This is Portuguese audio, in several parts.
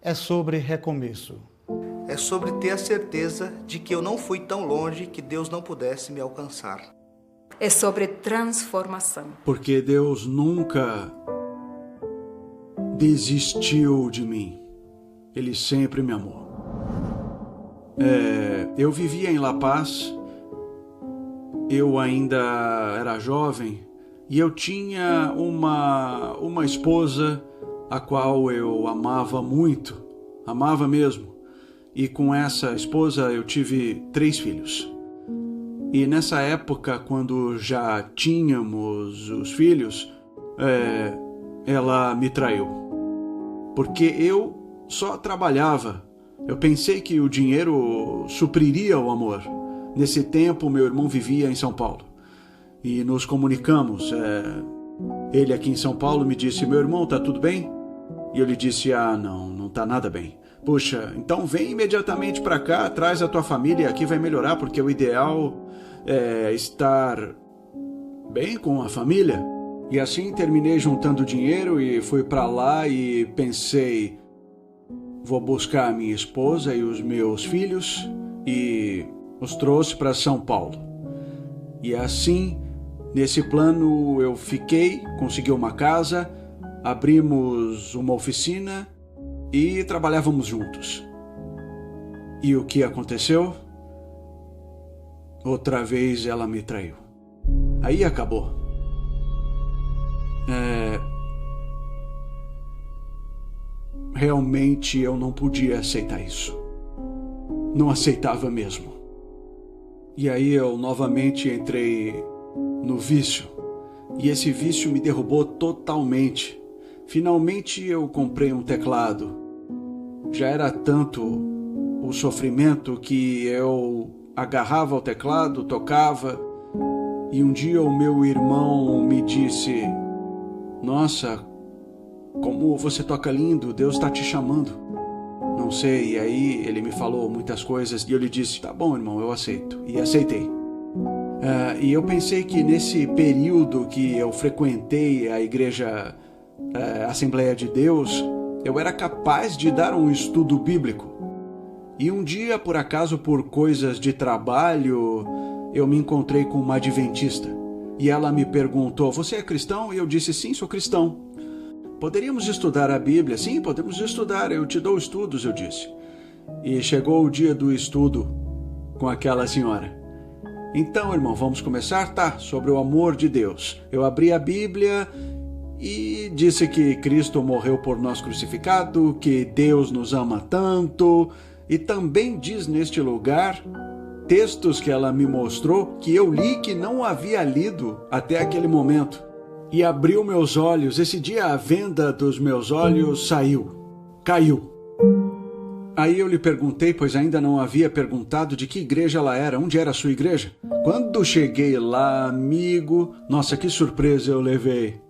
É sobre recomeço. É sobre ter a certeza de que eu não fui tão longe que Deus não pudesse me alcançar. É sobre transformação. Porque Deus nunca desistiu de mim. Ele sempre me amou. Eu vivia em La Paz, eu ainda era jovem e eu tinha uma esposa a qual eu amava muito, amava mesmo. E com essa esposa eu tive 3 filhos. E nessa época, quando já tínhamos os filhos, ela me traiu. Porque eu só trabalhava. Eu pensei que o dinheiro supriria o amor. Nesse tempo, meu irmão vivia em São Paulo. E nos comunicamos. Ele aqui em São Paulo me disse: meu irmão, tá tudo bem? E eu lhe disse: não tá nada bem. Puxa, então vem imediatamente para cá, traz a tua família, aqui vai melhorar, porque o ideal é estar bem com a família. E assim terminei juntando dinheiro e fui para lá e pensei: vou buscar a minha esposa e os meus filhos e os trouxe para São Paulo. E assim, nesse plano eu fiquei, consegui uma casa, abrimos uma oficina e trabalhávamos juntos. E o que aconteceu? Outra vez ela me traiu. Aí acabou. Realmente eu não podia aceitar isso. Não aceitava mesmo. E aí eu novamente entrei no vício. E esse vício me derrubou totalmente. Finalmente eu comprei um teclado. Já era tanto o sofrimento que eu agarrava o teclado, tocava, e um dia o meu irmão me disse: nossa, como você toca lindo, Deus está te chamando. Não sei, e aí ele me falou muitas coisas e eu lhe disse: tá bom, irmão, eu aceito. E aceitei. E eu pensei que nesse período que eu frequentei a igreja Assembleia de Deus, eu era capaz de dar um estudo bíblico. E um dia, por acaso, por coisas de trabalho, eu me encontrei com uma adventista. E ela me perguntou: você é cristão? E eu disse: sim, sou cristão. Poderíamos estudar a Bíblia? Sim, podemos estudar, eu te dou estudos, eu disse. E chegou o dia do estudo com aquela senhora. Então, irmão, vamos começar? Tá, sobre o amor de Deus. Eu abri a Bíblia e disse que Cristo morreu por nós crucificado, que Deus nos ama tanto, e também diz neste lugar textos que ela me mostrou que eu li que não havia lido até aquele momento. E abriu meus olhos. Esse dia a venda dos meus olhos caiu. Aí eu lhe perguntei, pois ainda não havia perguntado, de que igreja ela era, onde era a sua igreja. Quando cheguei lá, amigo, nossa, que surpresa eu levei.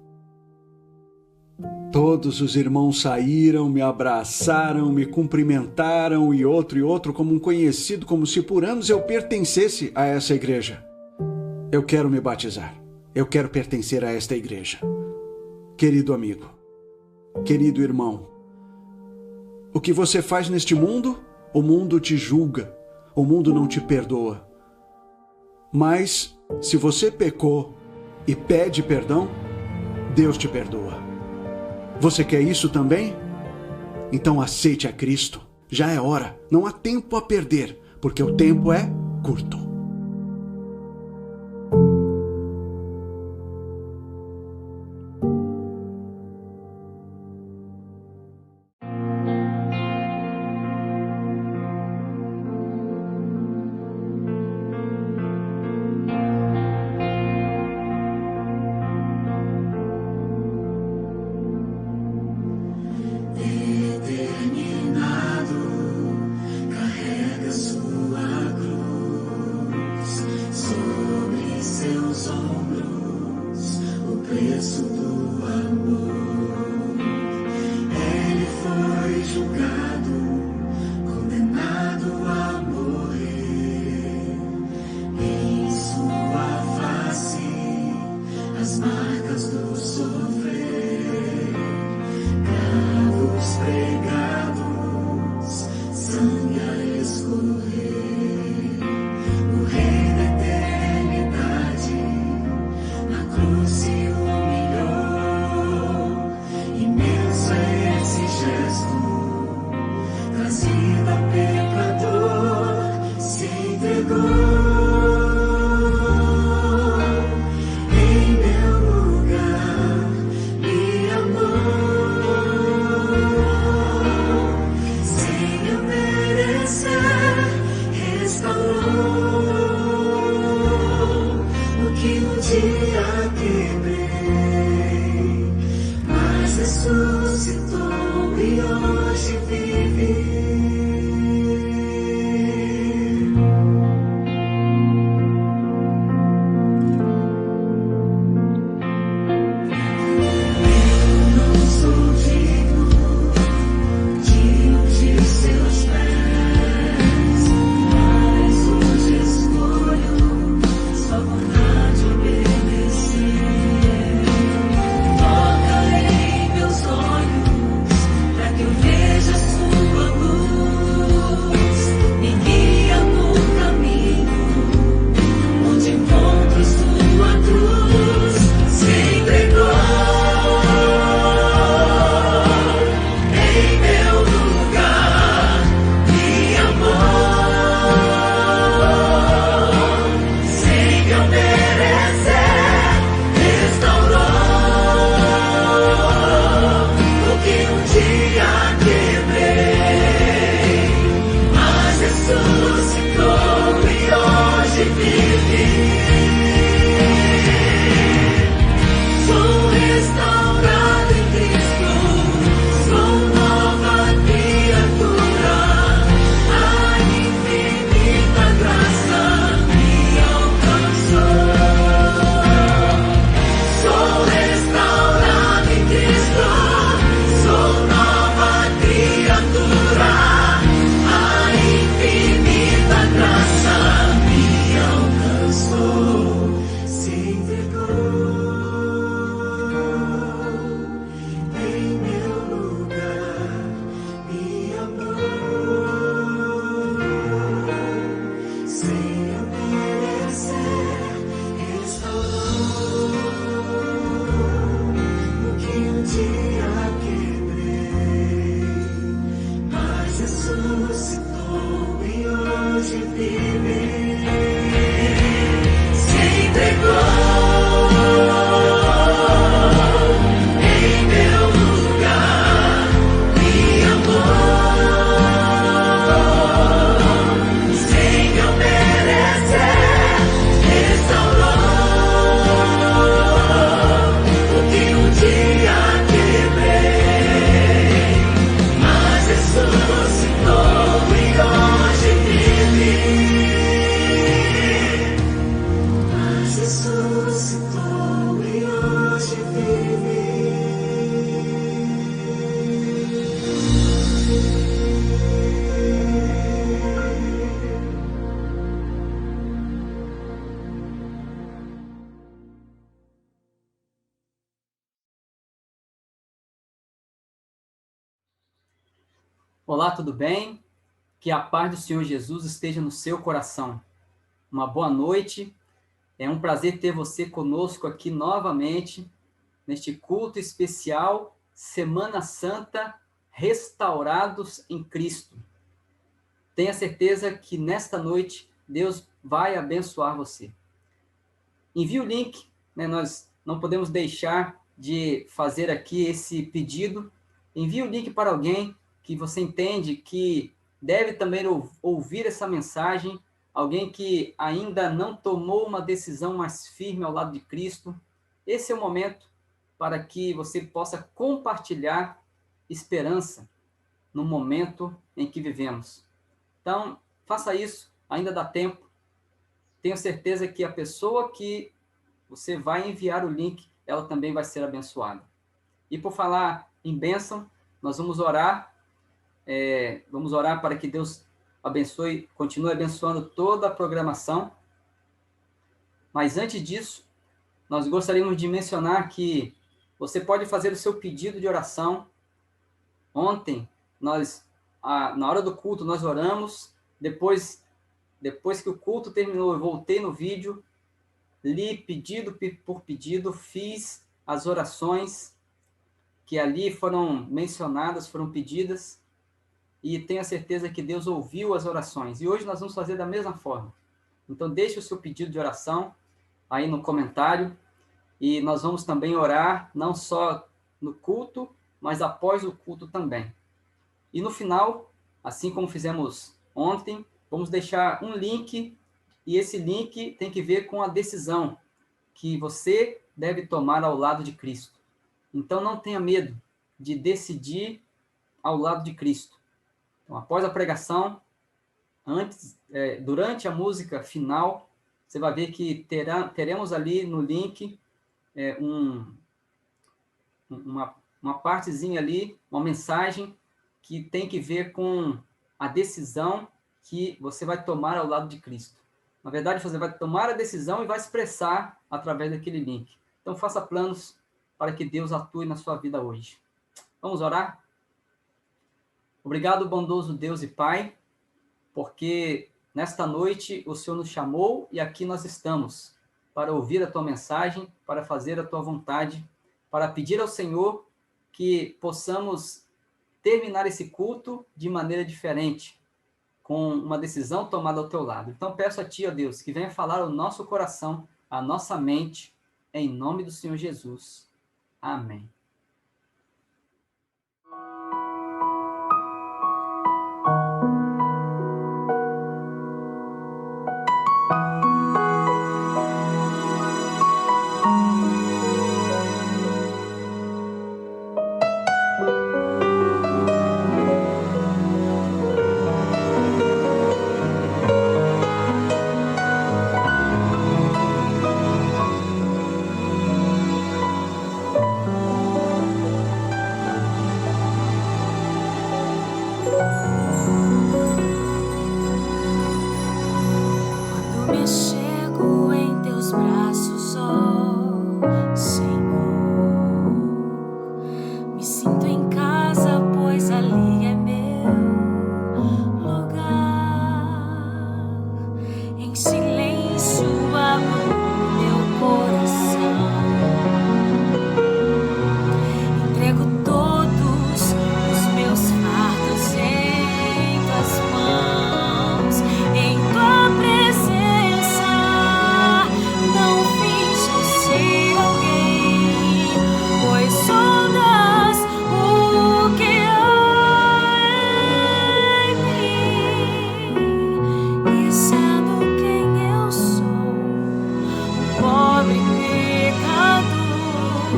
Todos os irmãos saíram, me abraçaram, me cumprimentaram, e outro, como um conhecido, como se por anos eu pertencesse a essa igreja. Eu quero me batizar. Eu quero pertencer a esta igreja. Querido amigo, querido irmão, o que você faz neste mundo, o mundo te julga, o mundo não te perdoa. Mas, se você pecou e pede perdão, Deus te perdoa. Você quer isso também? Então aceite a Cristo. Já é hora, não há tempo a perder, porque o tempo é curto. Pregados Olá, tudo bem? Que a paz do Senhor Jesus esteja no seu coração. Uma boa noite. É um prazer ter você conosco aqui novamente, neste culto especial, Semana Santa, Restaurados em Cristo. Tenha certeza que nesta noite Deus vai abençoar você. Envie o link, né? Nós não podemos deixar de fazer aqui esse pedido. Envie o link para alguém que você entende que deve também ouvir essa mensagem, alguém que ainda não tomou uma decisão mais firme ao lado de Cristo. Esse é o momento para que você possa compartilhar esperança no momento em que vivemos. Então, faça isso, ainda dá tempo. Tenho certeza que a pessoa que você vai enviar o link, ela também vai ser abençoada. E por falar em bênção, nós vamos orar. Vamos orar para que Deus abençoe, continue abençoando toda a programação. Mas antes disso, nós gostaríamos de mencionar que você pode fazer o seu pedido de oração. Ontem, na hora do culto, nós oramos. Depois que o culto terminou, eu voltei no vídeo, li pedido por pedido, fiz as orações que ali foram mencionadas, foram pedidas. E tenho a certeza que Deus ouviu as orações. E hoje nós vamos fazer da mesma forma. Então, deixe o seu pedido de oração aí no comentário. E nós vamos também orar, não só no culto, mas após o culto também. E no final, assim como fizemos ontem, vamos deixar um link. E esse link tem que ver com a decisão que você deve tomar ao lado de Cristo. Então, não tenha medo de decidir ao lado de Cristo. Então, após a pregação, durante a música final, você vai ver que teremos ali no link uma partezinha ali, uma mensagem que tem que ver com a decisão que você vai tomar ao lado de Cristo. Na verdade, você vai tomar a decisão e vai expressar através daquele link. Então, faça planos para que Deus atue na sua vida hoje. Vamos orar? Obrigado, bondoso Deus e Pai, porque nesta noite o Senhor nos chamou e aqui nós estamos para ouvir a Tua mensagem, para fazer a Tua vontade, para pedir ao Senhor que possamos terminar esse culto de maneira diferente, com uma decisão tomada ao Teu lado. Então peço a Ti, ó Deus, que venha falar ao nosso coração, à nossa mente, em nome do Senhor Jesus. Amém. em silêncio abro meu coração. Entrego todos os meus fardos em tuas mãos. Em tua presença não finjo ser alguém, pois sondas o que há em mim. E sendo quem eu sou, um pobre pecador,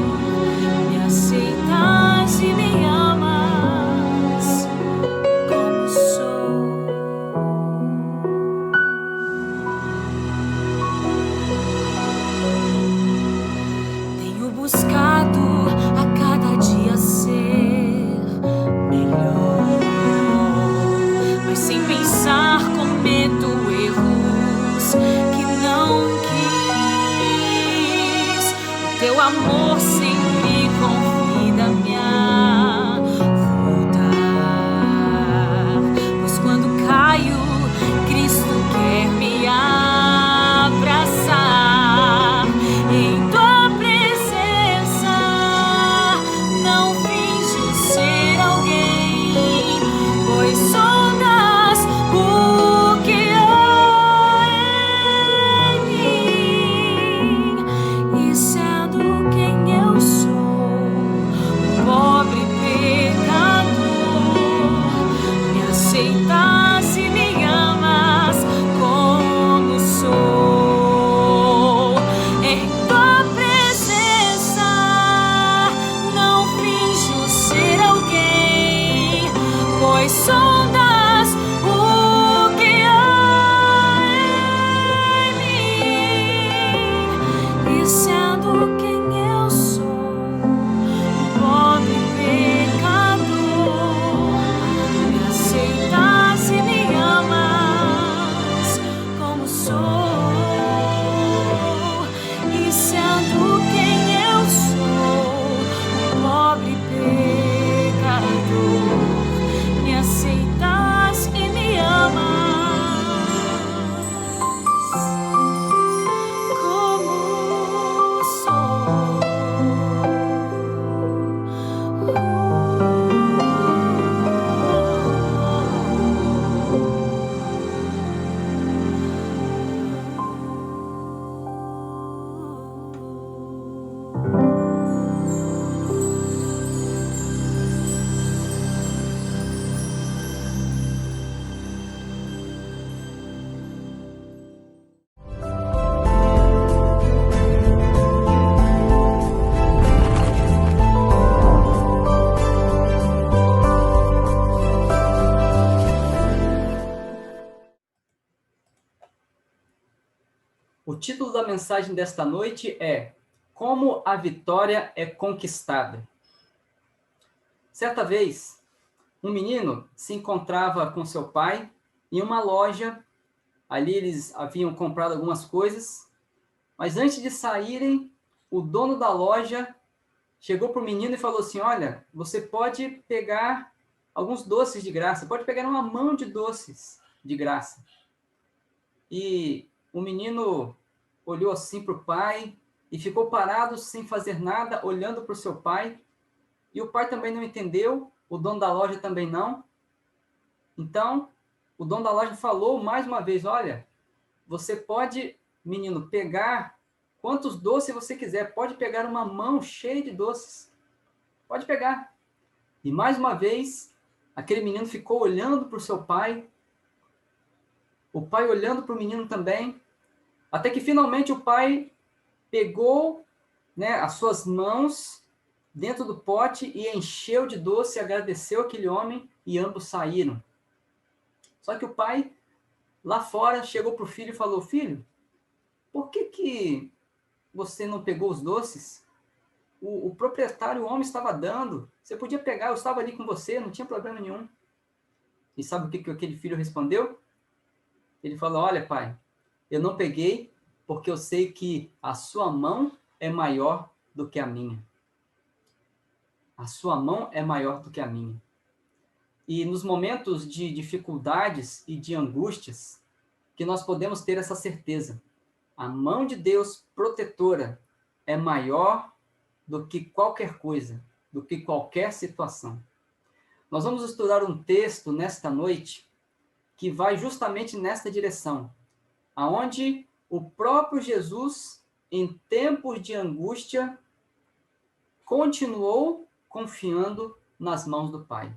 me aceitas e me amas como sou. Tenho buscado a cada dia ser melhor, mas sem pensar cometo erros que não quis. O teu amor sempre convida-me a voltar, pois quando caio, Cristo quer me abraçar. Em tua presença não finjo ser alguém, pois sondas o que há em mim. E sendo quem eu sou, um pobre pecador, me aceitas e me amas como sou. Em tua presença não finjo ser alguém, pois sondas o que há em mim. E sendo quem eu sou, um pobre pecador, me aceitas e me amas como sou. E sendo quem eu sou, um pobre pecador, me aceitas e me amas como sou. O título da mensagem desta noite é Como a Vitória é Conquistada. Certa vez, um menino se encontrava com seu pai em uma loja. Ali eles haviam comprado algumas coisas, mas antes de saírem, o dono da loja chegou para o menino e falou assim: olha, você pode pegar alguns doces de graça, pode pegar uma mão de doces de graça. E o menino olhou assim para o pai e ficou parado sem fazer nada, olhando para o seu pai. E o pai também não entendeu, o dono da loja também não. Então, o dono da loja falou mais uma vez: olha, você pode, menino, pegar quantos doces você quiser, pode pegar uma mão cheia de doces, pode pegar. E mais uma vez, aquele menino ficou olhando para o seu pai, o pai olhando para o menino também, até que finalmente o pai pegou, né, as suas mãos dentro do pote e encheu de doce, agradeceu aquele homem e ambos saíram. Só que o pai, lá fora, chegou para o filho e falou: filho, por que você não pegou os doces? O proprietário, o homem, estava dando, você podia pegar, eu estava ali com você, não tinha problema nenhum. E sabe o que aquele filho respondeu? Ele falou: olha, pai, eu não peguei porque eu sei que a sua mão é maior do que a minha. A sua mão é maior do que a minha. E nos momentos de dificuldades e de angústias, que nós podemos ter essa certeza. A mão de Deus protetora é maior do que qualquer coisa, do que qualquer situação. Nós vamos estudar um texto nesta noite que vai justamente nesta direção, aonde o próprio Jesus, em tempos de angústia, continuou confiando nas mãos do Pai.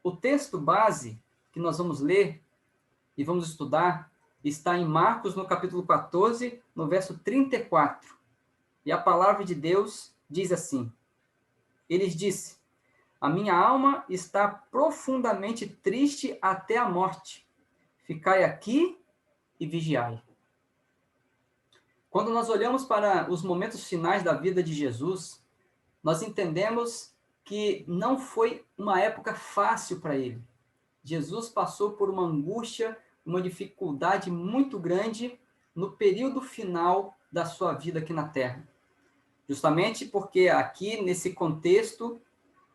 O texto base que nós vamos ler e vamos estudar está em Marcos, no capítulo 14, no verso 34. E a palavra de Deus diz assim: Ele disse: a minha alma está profundamente triste até a morte. Ficai aqui e vigiai. Quando nós olhamos para os momentos finais da vida de Jesus, nós entendemos que não foi uma época fácil para ele. Jesus passou por uma angústia, uma dificuldade muito grande no período final da sua vida aqui na Terra. Justamente porque aqui, nesse contexto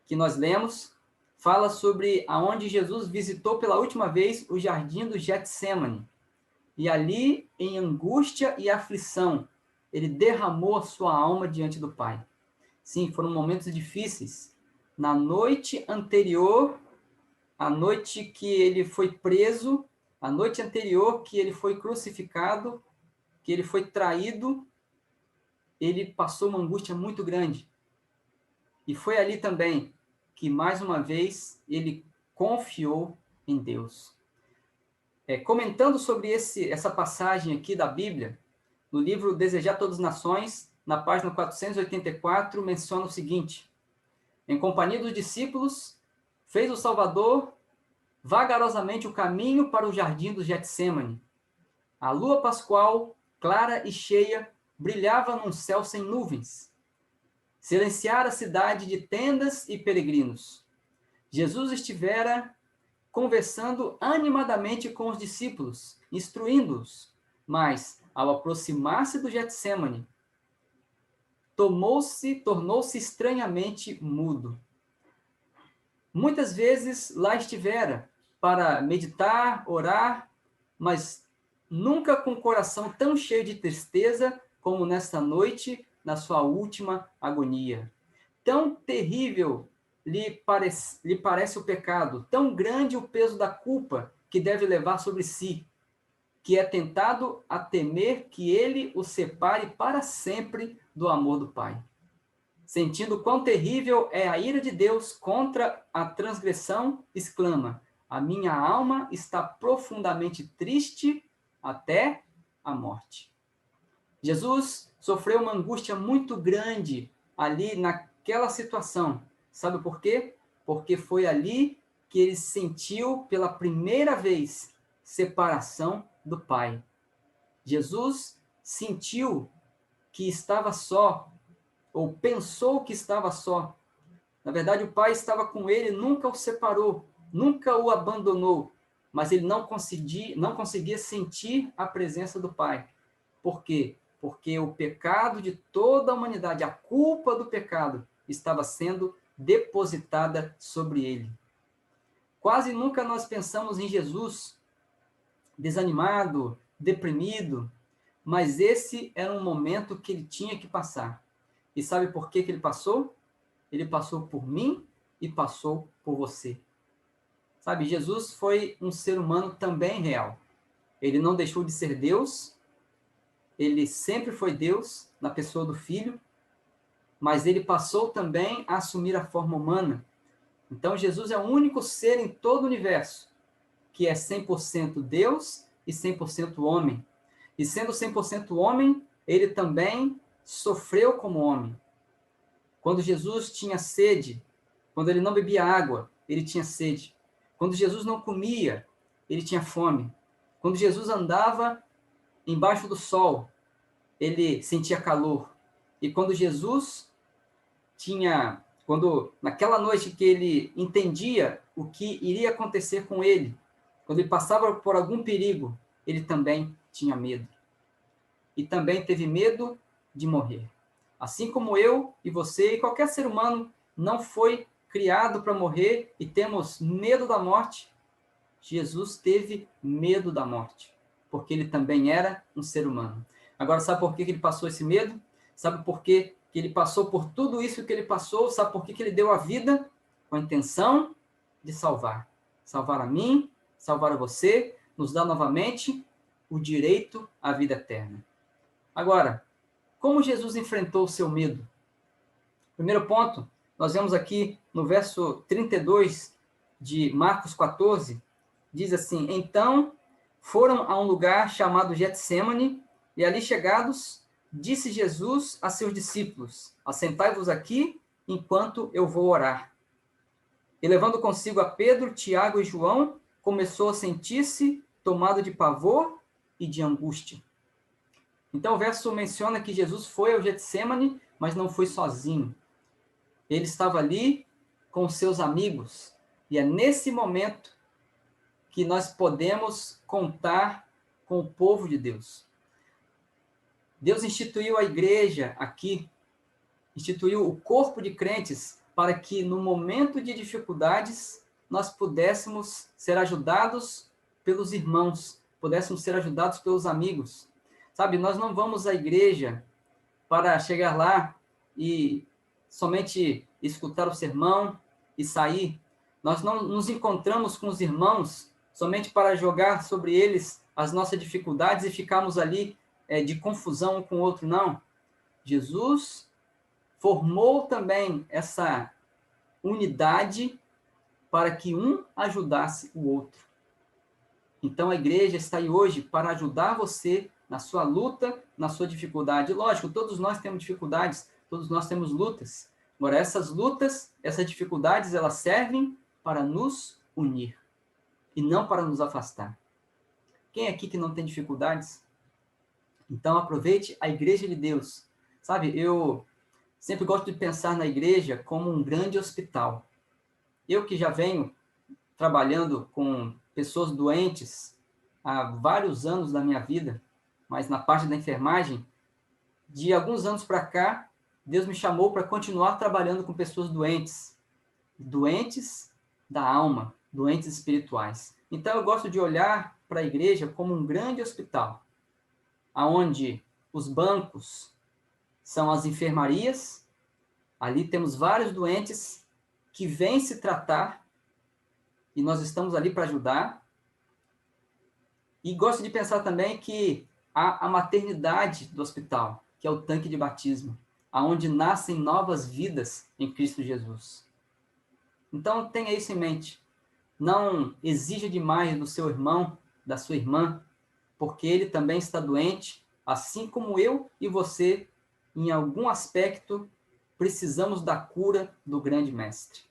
que nós lemos, fala sobre aonde Jesus visitou pela última vez o jardim do Getsemane. E ali, em angústia e aflição, ele derramou a sua alma diante do Pai. Sim, foram momentos difíceis. Na noite anterior, a noite que ele foi preso, a noite anterior que ele foi crucificado, que ele foi traído, ele passou uma angústia muito grande. E foi ali também que, mais uma vez, ele confiou em Deus. Comentando sobre essa passagem aqui da Bíblia, no livro Desejar Todas as Nações, na página 484, menciona o seguinte: em companhia dos discípulos, fez o Salvador vagarosamente o caminho para o jardim do Getsemane. A lua pascual, clara e cheia, brilhava num céu sem nuvens. Silenciara a cidade de tendas e peregrinos. Jesus estivera conversando animadamente com os discípulos, instruindo-os, mas, ao aproximar-se do Getsemane, tornou-se estranhamente mudo. Muitas vezes lá estivera para meditar, orar, mas nunca com o coração tão cheio de tristeza como nesta noite, na sua última agonia. Tão terrível lhe parece o pecado, tão grande o peso da culpa que deve levar sobre si, que é tentado a temer que ele o separe para sempre do amor do Pai. Sentindo quão terrível é a ira de Deus contra a transgressão, exclama: a minha alma está profundamente triste até a morte. Jesus sofreu uma angústia muito grande ali naquela situação. Sabe por quê? Porque foi ali que ele sentiu pela primeira vez separação do Pai. Jesus sentiu que estava só, ou pensou que estava só. Na verdade, o Pai estava com ele, nunca o separou, nunca o abandonou, mas ele não conseguia sentir a presença do Pai. Por quê? Porque o pecado de toda a humanidade, a culpa do pecado, estava sendo depositada sobre ele. Quase nunca nós pensamos em Jesus desanimado, deprimido, mas esse era um momento que ele tinha que passar. E sabe por que ele passou? Ele passou por mim e passou por você. Sabe, Jesus foi um ser humano também real. Ele não deixou de ser Deus, ele sempre foi Deus na pessoa do Filho, mas ele passou também a assumir a forma humana. Então, Jesus é o único ser em todo o universo que é 100% Deus e 100% homem. E sendo 100% homem, ele também sofreu como homem. Quando Jesus tinha sede, quando ele não bebia água, ele tinha sede. Quando Jesus não comia, ele tinha fome. Quando Jesus andava embaixo do sol, ele sentia calor. E quando Jesus naquela noite que ele entendia o que iria acontecer com ele, quando ele passava por algum perigo, ele também tinha medo. E também teve medo de morrer. Assim como eu e você e qualquer ser humano não foi criado para morrer e temos medo da morte, Jesus teve medo da morte. porque ele também era um ser humano. Agora, sabe por que ele passou esse medo? Sabe por que ele passou por tudo isso que ele passou? Sabe por que ele deu a vida? Com a intenção de salvar. Salvar a mim, salvar a você, nos dar novamente o direito à vida eterna. Agora, como Jesus enfrentou o seu medo? Primeiro ponto, nós vemos aqui no verso 32 de Marcos 14, diz assim: então foram a um lugar chamado Getsêmani, e ali chegados, disse Jesus a seus discípulos: assentai-vos aqui, enquanto eu vou orar. E levando consigo a Pedro, Tiago e João, começou a sentir-se tomado de pavor e de angústia. Então o verso menciona que Jesus foi ao Getsêmani, mas não foi sozinho. Ele estava ali com seus amigos. E é nesse momento que nós podemos contar com o povo de Deus. Deus instituiu a igreja aqui, instituiu o corpo de crentes para que no momento de dificuldades nós pudéssemos ser ajudados pelos irmãos, pudéssemos ser ajudados pelos amigos. Sabe, nós não vamos à igreja para chegar lá e somente escutar o sermão e sair. Nós não nos encontramos com os irmãos somente para jogar sobre eles as nossas dificuldades e ficarmos ali de confusão um com o outro, não. Jesus formou também essa unidade para que um ajudasse o outro. Então a igreja está aí hoje para ajudar você na sua luta, na sua dificuldade. Lógico, todos nós temos dificuldades, todos nós temos lutas. Agora, essas lutas, essas dificuldades, elas servem para nos unir e não para nos afastar. Quem aqui que não tem dificuldades? Então, aproveite a igreja de Deus. Sabe, eu sempre gosto de pensar na igreja como um grande hospital. Eu que já venho trabalhando com pessoas doentes há vários anos da minha vida, mas na parte da enfermagem, de alguns anos para cá, Deus me chamou para continuar trabalhando com pessoas doentes. Doentes da alma, doentes espirituais. Então, eu gosto de olhar para a igreja como um grande hospital, onde os bancos são as enfermarias. Ali temos vários doentes que vêm se tratar e nós estamos ali para ajudar. E gosto de pensar também que há a maternidade do hospital, que é o tanque de batismo, aonde nascem novas vidas em Cristo Jesus. Então, tenha isso em mente. Não exija demais do seu irmão, da sua irmã, porque ele também está doente, assim como eu e você, em algum aspecto, precisamos da cura do grande mestre.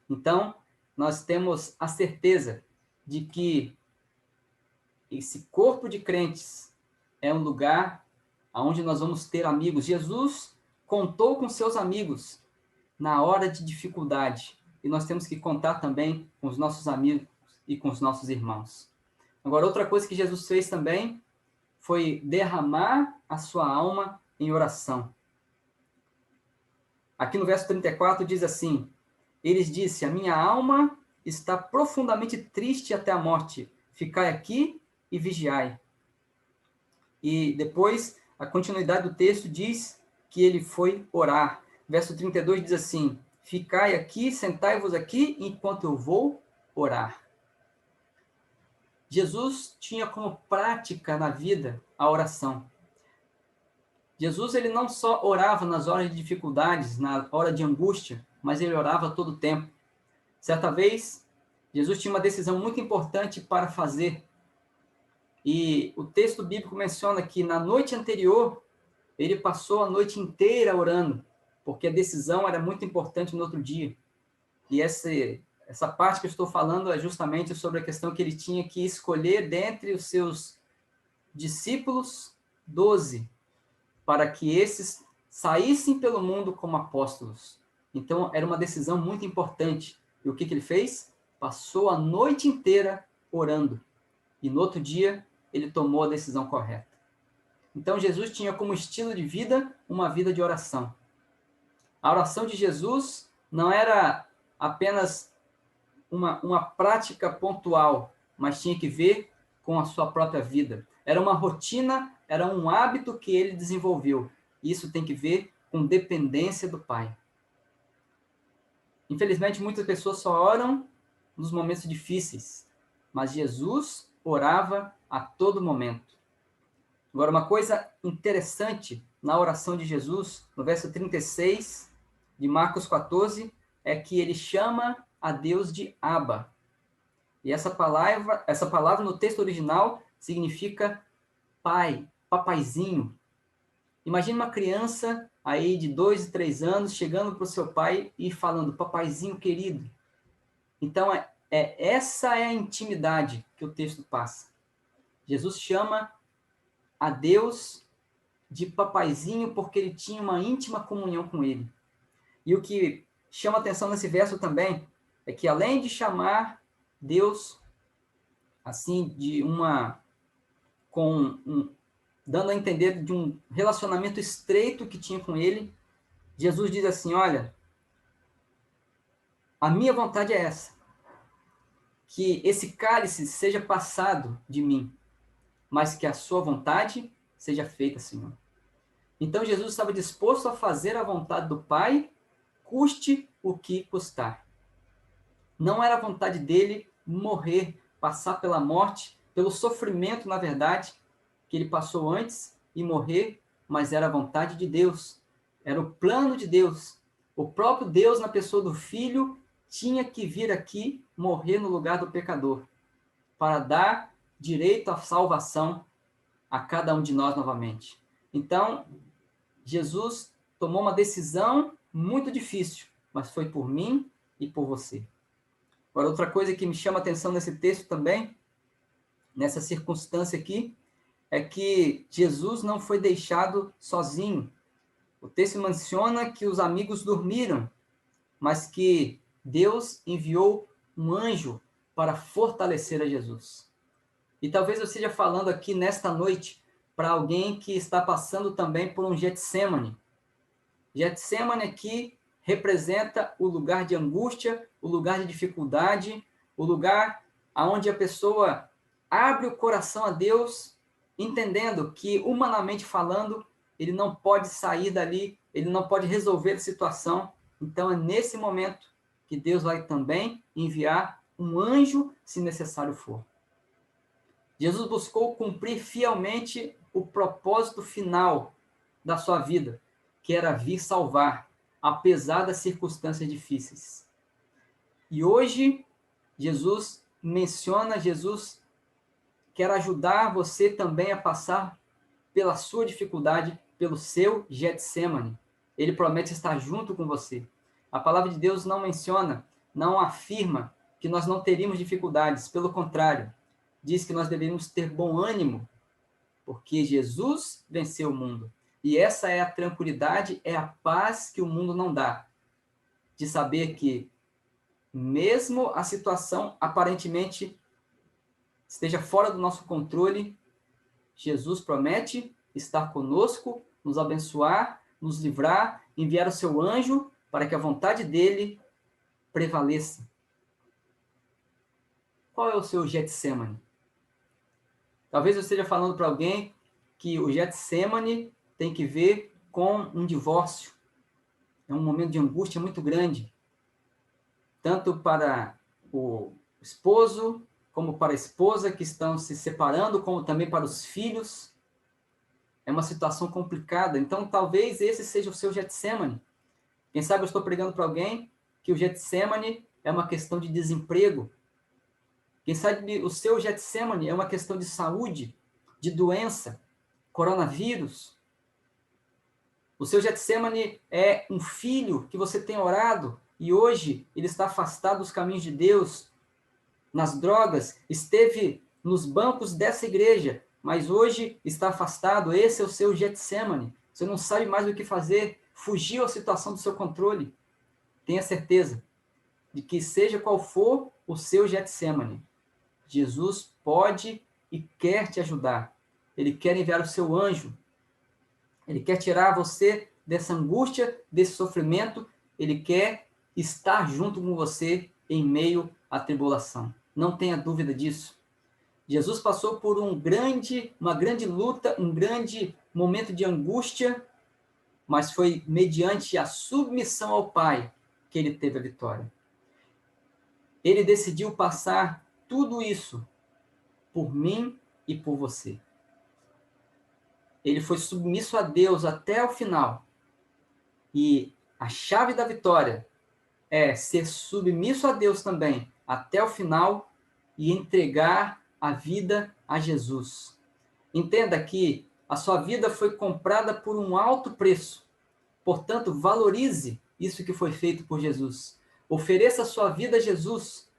Então, nós temos a certeza de que esse corpo de crentes é um lugar onde nós vamos ter amigos. Jesus contou com seus amigos na hora de dificuldade, e nós temos que contar também com os nossos amigos e com os nossos irmãos. Agora, outra coisa que Jesus fez também foi derramar a sua alma em oração. Aqui no verso 34 diz assim: eles disse: a minha alma está profundamente triste até a morte. Ficai aqui e vigiai. E depois, a continuidade do texto diz que ele foi orar. Verso 32 diz assim: ficai aqui, sentai-vos aqui, enquanto eu vou orar. Jesus tinha como prática na vida a oração. Jesus, ele não só orava nas horas de dificuldades, na hora de angústia, mas ele orava todo o tempo. Certa vez, Jesus tinha uma decisão muito importante para fazer. E o texto bíblico menciona que na noite anterior, ele passou a noite inteira orando, porque a decisão era muito importante no outro dia. E essa parte que eu estou falando é justamente sobre a questão que ele tinha que escolher dentre os seus discípulos 12, para que esses saíssem pelo mundo como apóstolos. Então, era uma decisão muito importante. E o que ele fez? Passou a noite inteira orando. E no outro dia, ele tomou a decisão correta. Então, Jesus tinha como estilo de vida uma vida de oração. A oração de Jesus não era apenas uma prática pontual, mas tinha que ver com a sua própria vida. Era uma rotina, era um hábito que ele desenvolveu. Isso tem que ver com dependência do Pai. Infelizmente, muitas pessoas só oram nos momentos difíceis, mas Jesus orava a todo momento. Agora, uma coisa interessante na oração de Jesus, no verso 36 de Marcos 14, é que ele chama a Deus de Abba. E essa palavra no texto original significa pai, papaizinho. Imagine uma criança aí de 2 e 3 anos chegando para o seu pai e falando, papaizinho querido. Então, essa é a intimidade que o texto passa. Jesus chama a Deus de papaizinho porque ele tinha uma íntima comunhão com ele. E o que chama atenção nesse verso também é que, além de chamar Deus assim dando a entender de um relacionamento estreito que tinha com ele, Jesus diz assim, olha, a minha vontade é essa, que esse cálice seja passado de mim, mas que a sua vontade seja feita, Senhor. Então Jesus estava disposto a fazer a vontade do Pai, custe o que custar. Não era a vontade dele morrer, passar pela morte, pelo sofrimento, na verdade, que ele passou antes e morrer, mas era a vontade de Deus. Era o plano de Deus. O próprio Deus, na pessoa do Filho, tinha que vir aqui morrer no lugar do pecador, para dar direito à salvação a cada um de nós novamente. Então, Jesus tomou uma decisão muito difícil, mas foi por mim e por você. Agora, outra coisa que me chama a atenção nesse texto também, nessa circunstância aqui, é que Jesus não foi deixado sozinho. O texto menciona que os amigos dormiram, mas que Deus enviou um anjo para fortalecer a Jesus. E talvez eu esteja falando aqui nesta noite para alguém que está passando também por um Getsemane. Getsemane aqui representa o lugar de angústia, o lugar de dificuldade, o lugar onde a pessoa abre o coração a Deus, entendendo que, humanamente falando, ele não pode sair dali, ele não pode resolver a situação. Então, é nesse momento que Deus vai também enviar um anjo, se necessário for. Jesus buscou cumprir fielmente o propósito final da sua vida, que era vir salvar, apesar das circunstâncias difíceis. E hoje, Jesus quer ajudar você também a passar pela sua dificuldade, pelo seu Getsemane. Ele promete estar junto com você. A palavra de Deus não menciona, não afirma que nós não teríamos dificuldades. Pelo contrário, diz que nós devemos ter bom ânimo, porque Jesus venceu o mundo. E essa é a tranquilidade, é a paz que o mundo não dá. De saber que, mesmo a situação aparentemente esteja fora do nosso controle, Jesus promete estar conosco, nos abençoar, nos livrar, enviar o seu anjo para que a vontade dele prevaleça. Qual é o seu Getsemane? Talvez eu esteja falando para alguém que o Getsemane tem que ver com um divórcio. É um momento de angústia muito grande, tanto para o esposo, como para a esposa que estão se separando, como também para os filhos. É uma situação complicada. Então, talvez esse seja o seu Getsemane. Quem sabe eu estou pregando para alguém que o Getsemane é uma questão de desemprego. Quem sabe o seu Getsemane é uma questão de saúde, de doença, coronavírus. O seu Getsemane é um filho que você tem orado e hoje ele está afastado dos caminhos de Deus, nas drogas, esteve nos bancos dessa igreja, mas hoje está afastado. Esse é o seu Getsemane. Você não sabe mais o que fazer, fugiu à situação do seu controle. Tenha certeza de que, seja qual for o seu Getsemane, Jesus pode e quer te ajudar. Ele quer enviar o seu anjo. Ele quer tirar você dessa angústia, desse sofrimento. Ele quer estar junto com você em meio à tribulação. Não tenha dúvida disso. Jesus passou por uma grande luta, um grande momento de angústia, mas foi mediante a submissão ao Pai que ele teve a vitória. Ele decidiu passar tudo isso por mim e por você. Ele foi submisso a Deus até o final. E a chave da vitória é ser submisso a Deus também até o final e entregar a vida a Jesus. Entenda que a sua vida foi comprada por um alto preço. Portanto, valorize isso que foi feito por Jesus. Ofereça a sua vida a Jesus.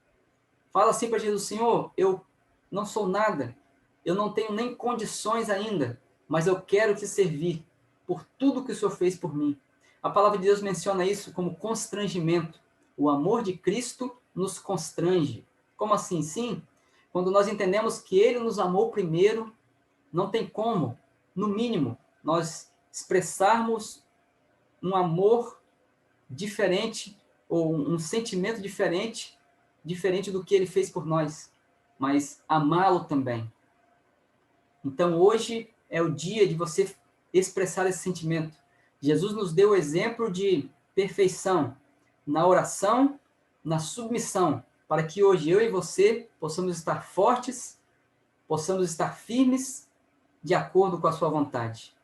Fala assim para Jesus: Senhor, eu não sou nada, eu não tenho nem condições ainda, mas eu quero te servir por tudo que o Senhor fez por mim. A palavra de Deus menciona isso como constrangimento. O amor de Cristo nos constrange. Como assim? Sim, quando nós entendemos que Ele nos amou primeiro, não tem como, no mínimo, nós expressarmos um amor diferente ou um sentimento diferente do que Ele fez por nós, mas amá-lo também. Então, hoje é o dia de você expressar esse sentimento. Jesus nos deu o exemplo de perfeição na oração, na submissão, para que hoje eu e você possamos estar fortes, possamos estar firmes, de acordo com a sua vontade.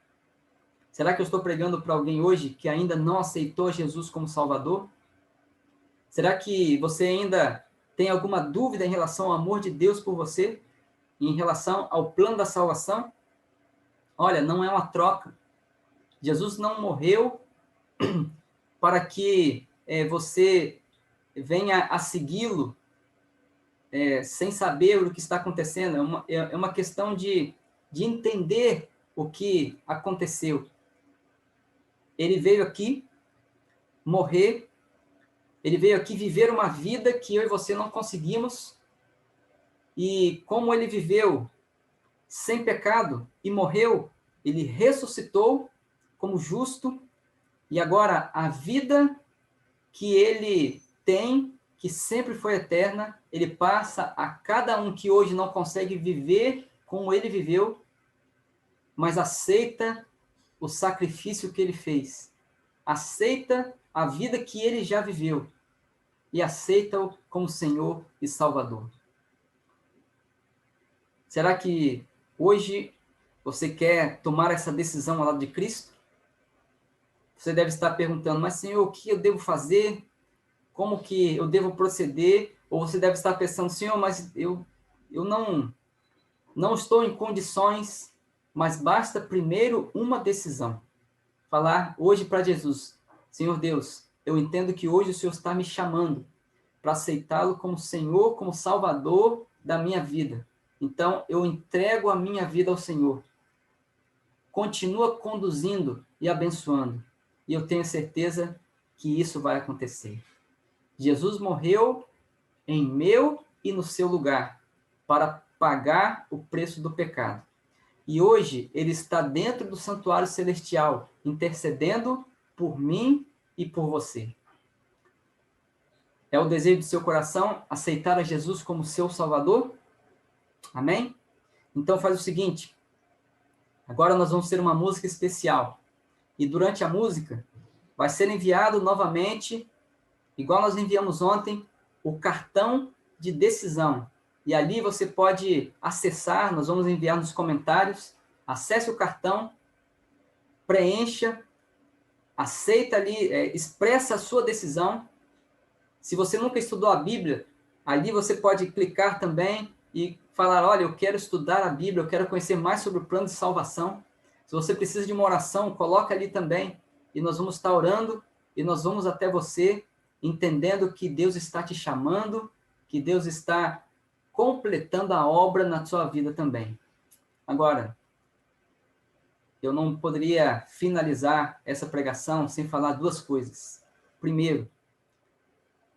Será que eu estou pregando para alguém hoje que ainda não aceitou Jesus como Salvador? Será que você ainda tem alguma dúvida em relação ao amor de Deus por você? Em relação ao plano da salvação? Olha, não é uma troca. Jesus não morreu para que você venha a segui-lo sem saber o que está acontecendo. É uma questão de entender o que aconteceu. Ele veio aqui morrer, ele veio aqui viver uma vida que eu e você não conseguimos, e como ele viveu sem pecado e morreu, ele ressuscitou como justo, e agora a vida que ele tem, que sempre foi eterna, ele passa a cada um que hoje não consegue viver como ele viveu, mas aceita o sacrifício que ele fez, aceita a vida que ele já viveu e aceita-o como Senhor e Salvador. Será que hoje você quer tomar essa decisão ao lado de Cristo? Você deve estar perguntando: mas Senhor, o que eu devo fazer? Como que eu devo proceder? Ou você deve estar pensando: Senhor, mas eu não estou em condições. Mas basta primeiro uma decisão. Falar hoje para Jesus: Senhor Deus, eu entendo que hoje o Senhor está me chamando para aceitá-lo como Senhor, como Salvador da minha vida. Então, eu entrego a minha vida ao Senhor. Continua conduzindo e abençoando. E eu tenho certeza que isso vai acontecer. Jesus morreu em meu e no seu lugar para pagar o preço do pecado. E hoje ele está dentro do santuário celestial, intercedendo por mim e por você. É o desejo do seu coração aceitar a Jesus como seu Salvador? Amém? Então faz o seguinte. Agora nós vamos ter uma música especial. E durante a música vai ser enviado novamente, igual nós enviamos ontem, o cartão de decisão. E ali você pode acessar, nós vamos enviar nos comentários, acesse o cartão, preencha, aceita ali, expressa a sua decisão. Se você nunca estudou a Bíblia, ali você pode clicar também e falar: olha, eu quero estudar a Bíblia, eu quero conhecer mais sobre o plano de salvação. Se você precisa de uma oração, coloca ali também, e nós vamos estar orando, e nós vamos até você, entendendo que Deus está te chamando, que Deus está completando a obra na sua vida também. Agora, eu não poderia finalizar essa pregação sem falar duas coisas. Primeiro,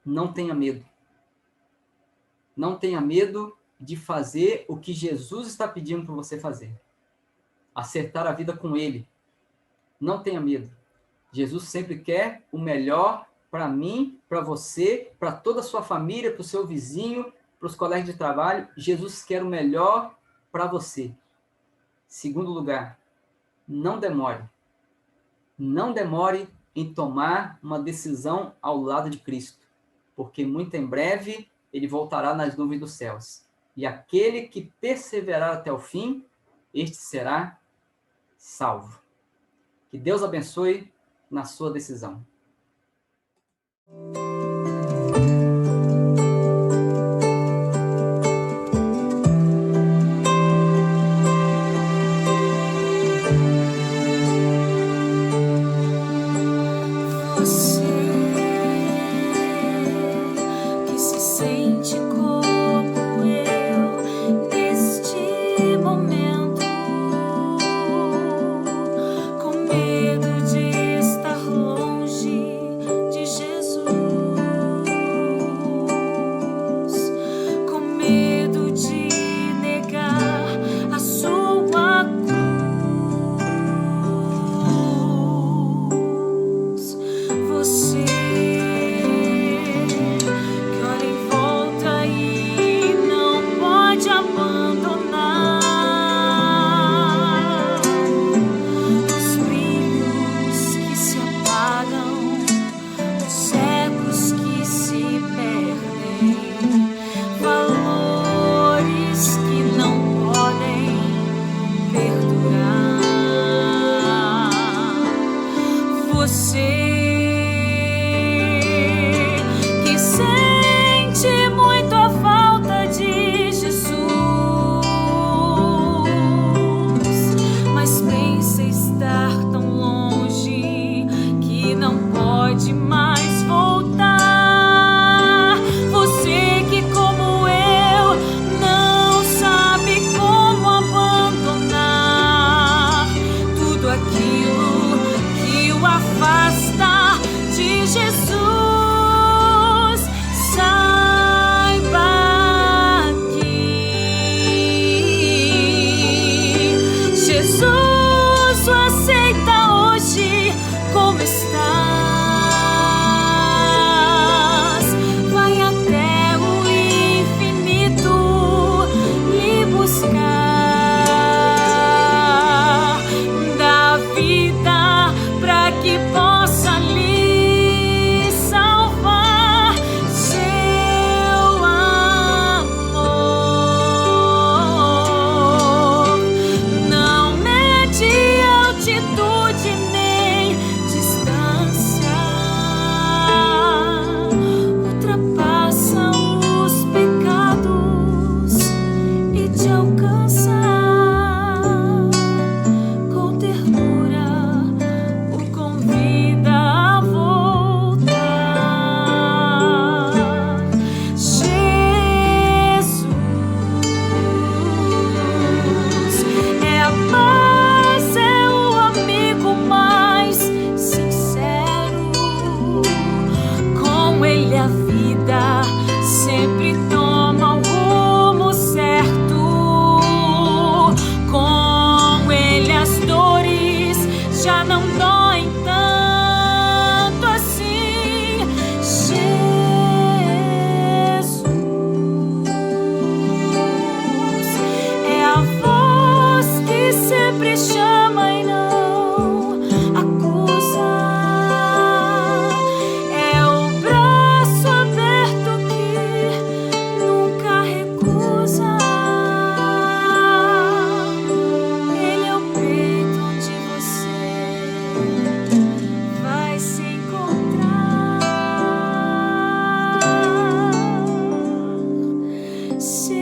não tenha medo. Não tenha medo de fazer o que Jesus está pedindo para você fazer. Acertar a vida com Ele. Não tenha medo. Jesus sempre quer o melhor para mim, para você, para toda a sua família, para o seu vizinho, para os colegas de trabalho, Jesus quer o melhor para você. Segundo lugar, não demore. Não demore em tomar uma decisão ao lado de Cristo, porque muito em breve ele voltará nas nuvens dos céus. E aquele que perseverar até o fim, este será salvo. Que Deus abençoe na sua decisão. Você que se sente como eu neste momento, com medo de estar longe de Jesus, com medo de negar a sua cruz. Você que olha em volta e não pode abandonar os brilhos que se apagam, os ecos que se perdem, valores que não podem perdurar. Você que sente muito a falta de Jesus, mas pensa estar tão longe que não pode mais voltar. Você que, como eu, não sabe como abandonar tudo aquilo que o afasta de Jesus, saiba que Jesus o aceita hoje como estás. Vai até o infinito lhe buscar, da vida para que possa lhe salvar. Seu amor não mede altitude nem distância, ultrapassa os pecados e te alcança. Com ternura o convida a voltar. Jesus é a paz, é o amigo mais sincero. Com ele a vida sempre toma o rumo certo. Com ele as dores já não doem tanto assim. Jesus é a voz que sempre chama e não acusa. É o braço aberto que nunca recusa. Ele é o peito onde você vai se encontrar. Se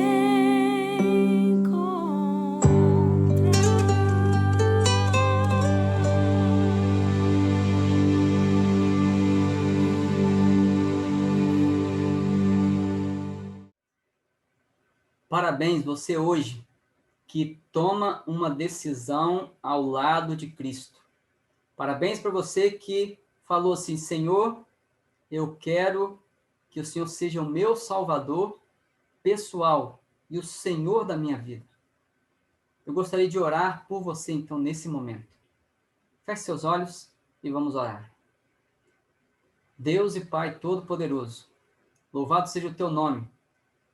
Parabéns, você hoje que toma uma decisão ao lado de Cristo. Parabéns para você que falou assim: Senhor, eu quero que o Senhor seja o meu Salvador pessoal e o Senhor da minha vida. Eu gostaria de orar por você, então, nesse momento. Feche seus olhos e vamos orar. Deus e Pai Todo-Poderoso, louvado seja o teu nome,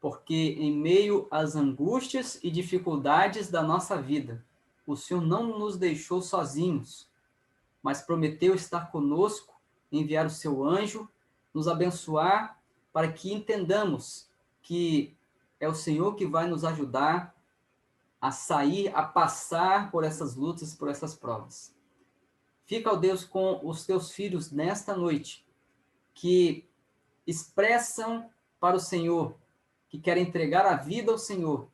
porque em meio às angústias e dificuldades da nossa vida, o Senhor não nos deixou sozinhos, mas prometeu estar conosco, enviar o seu anjo, nos abençoar, para que entendamos que é o Senhor que vai nos ajudar a sair, a passar por essas lutas, por essas provas. Fica, ó Deus, com os teus filhos nesta noite, que expressam para o Senhor, que querem entregar a vida ao Senhor.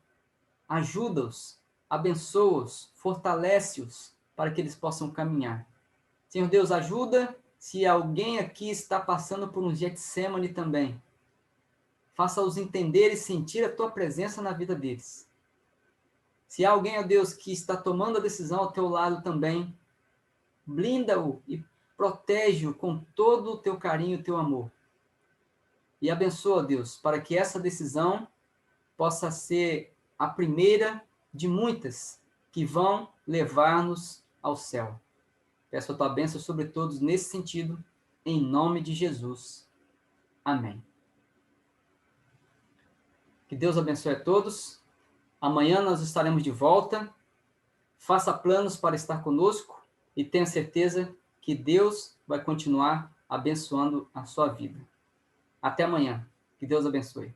Ajuda-os, abençoa-os, fortalece-os, para que eles possam caminhar. Senhor Deus, ajuda se alguém aqui está passando por um Getsemane também. Faça-os entender e sentir a tua presença na vida deles. Se há alguém, ó Deus, que está tomando a decisão ao teu lado também, blinda-o e protege-o com todo o teu carinho e o teu amor. E abençoa, Deus, para que essa decisão possa ser a primeira de muitas que vão levar-nos ao céu. Peço a tua bênção sobre todos nesse sentido, em nome de Jesus. Amém. Que Deus abençoe a todos. Amanhã nós estaremos de volta. Faça planos para estar conosco e tenha certeza que Deus vai continuar abençoando a sua vida. Até amanhã. Que Deus abençoe.